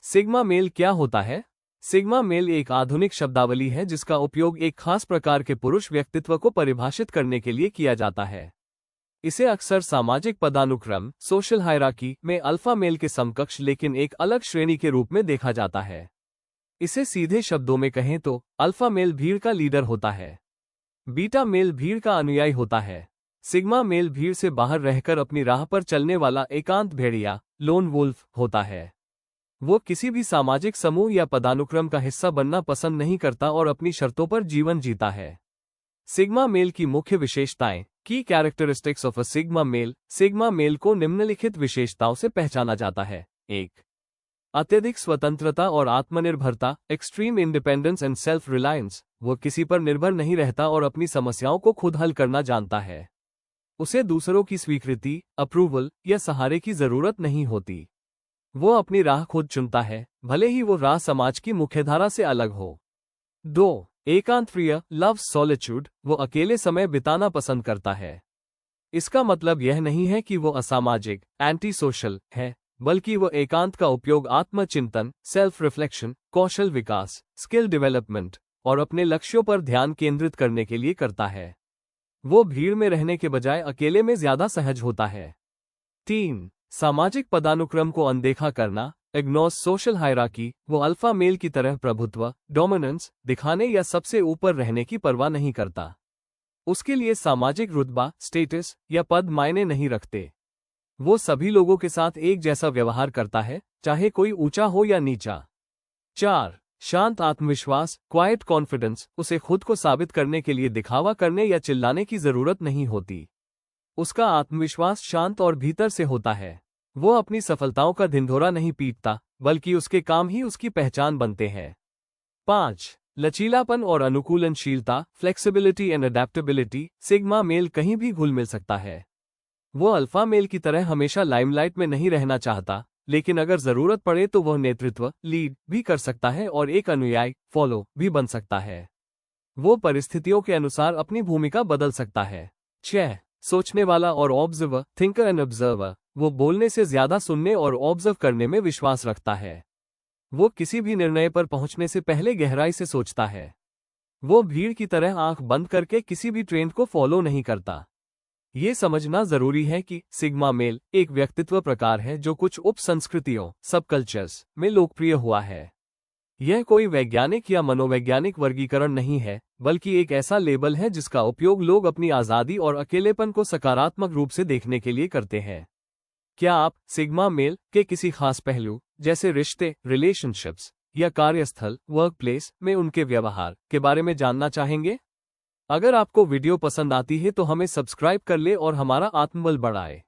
Sigma male क्या होता है? सिग्मा मेल एक आधुनिक शब्दावली है जिसका उपयोग एक खास प्रकार के पुरुष व्यक्तित्व को परिभाषित करने के लिए किया जाता है। इसे अक्सर सामाजिक पदानुक्रम सोशल हायरार्की में अल्फा मेल के समकक्ष लेकिन एक अलग श्रेणी के रूप में देखा जाता है। इसे सीधे शब्दों में कहें तो अल्फा मेल भीड़ का लीडर होता है, बीटा मेल भीड़ का अनुयायी होता है, सिग्मा मेल भीड़ से बाहर रहकर अपनी राह पर चलने वाला एकांत भेड़िया लोन वुल्फ होता है। वो किसी भी सामाजिक समूह या पदानुक्रम का हिस्सा बनना पसंद नहीं करता और अपनी शर्तों पर जीवन जीता है। सिग्मा मेल की मुख्य विशेषताएं। की characteristics of a sigma male. Sigma male को निम्नलिखित विशेषताओं से पहचाना जाता है। 1. अत्यधिक स्वतंत्रता और आत्मनिर्भरता, extreme independence and self reliance. वो किसी पर निर्भर नहीं रहता और अपनी समस्याओं को खुद हल करना जानता है। उसे दूसरों की स्वीकृति, अप्रूवल या सहारे की जरूरत नहीं होती। वो अपनी राह खुद चुनता है, भले ही वो राह समाज की मुख्यधारा से अलग हो। 2. एकांत प्रिय, लव सॉलिट्यूड। वो अकेले समय बिताना पसंद करता है। इसका मतलब यह नहीं है कि वो असामाजिक, एंटी सोशल है, बल्कि वो एकांत का उपयोग आत्मचिंतन, सेल्फ रिफ्लेक्शन, कौशल विकास, स्किल डेवलपमेंट और अपने लक्ष्यों पर ध्यान केंद्रित करने के लिए करता है। वो भीड़ में रहने के बजाय अकेले में ज्यादा सहज होता है। 3. सामाजिक पदानुक्रम को अनदेखा करना, इग्नोर्स सोशल हायरार्की। वो अल्फा मेल की तरह प्रभुत्व, डोमिनेंस दिखाने या सबसे ऊपर रहने की परवाह नहीं करता। उसके लिए सामाजिक रुतबा, स्टेटस या पद मायने नहीं रखते। वो सभी लोगों के साथ एक जैसा व्यवहार करता है, चाहे कोई ऊंचा हो या नीचा। 4. शांत आत्मविश्वास, क्वाइट कॉन्फिडेंस। उसे खुद को साबित करने के लिए दिखावा करने या चिल्लाने की जरूरत नहीं होती। उसका आत्मविश्वास शांत और भीतर से होता है। वो अपनी सफलताओं का ढिंढोरा नहीं पीटता, बल्कि उसके काम ही उसकी पहचान बनते हैं। 5. लचीलापन और अनुकूलनशीलता, flexibility and adaptability. Sigma male कहीं भी घुल मिल सकता है। वो अल्फा मेल की तरह हमेशा लाइमलाइट में नहीं रहना चाहता, लेकिन अगर जरूरत पड़े तो वह नेतृत्व, लीड भी कर सकता है और एक अनुयायी, फॉलो भी बन सकता है। वो परिस्थितियों के अनुसार अपनी भूमिका बदल सकता है। 6. सोचने वाला और ऑब्जर्वर, थिंकर एंड ऑब्जर्वर। वो बोलने से ज्यादा सुनने और ऑब्जर्व करने में विश्वास रखता है। वो किसी भी निर्णय पर पहुंचने से पहले गहराई से सोचता है। वो भीड़ की तरह आंख बंद करके किसी भी ट्रेंड को फॉलो नहीं करता। ये समझना जरूरी है कि सिग्मा मेल एक व्यक्तित्व प्रकार है जो कुछ उप संस्कृतियों सबकल्चर्स में लोकप्रिय हुआ है। यह कोई वैज्ञानिक या मनोवैज्ञानिक वर्गीकरण नहीं है, बल्कि एक ऐसा लेबल है जिसका उपयोग लोग अपनी आज़ादी और अकेलेपन को सकारात्मक रूप से देखने के लिए करते हैं। क्या आप सिग्मा मेल के किसी खास पहलू, जैसे रिश्ते, रिलेशनशिप्स या कार्यस्थल, वर्कप्लेस में उनके व्यवहार के बारे में जानना चाहेंगे? अगर आपको वीडियो पसंद आती है तो हमें सब्सक्राइब कर ले और हमारा आत्मबल बढ़ाए।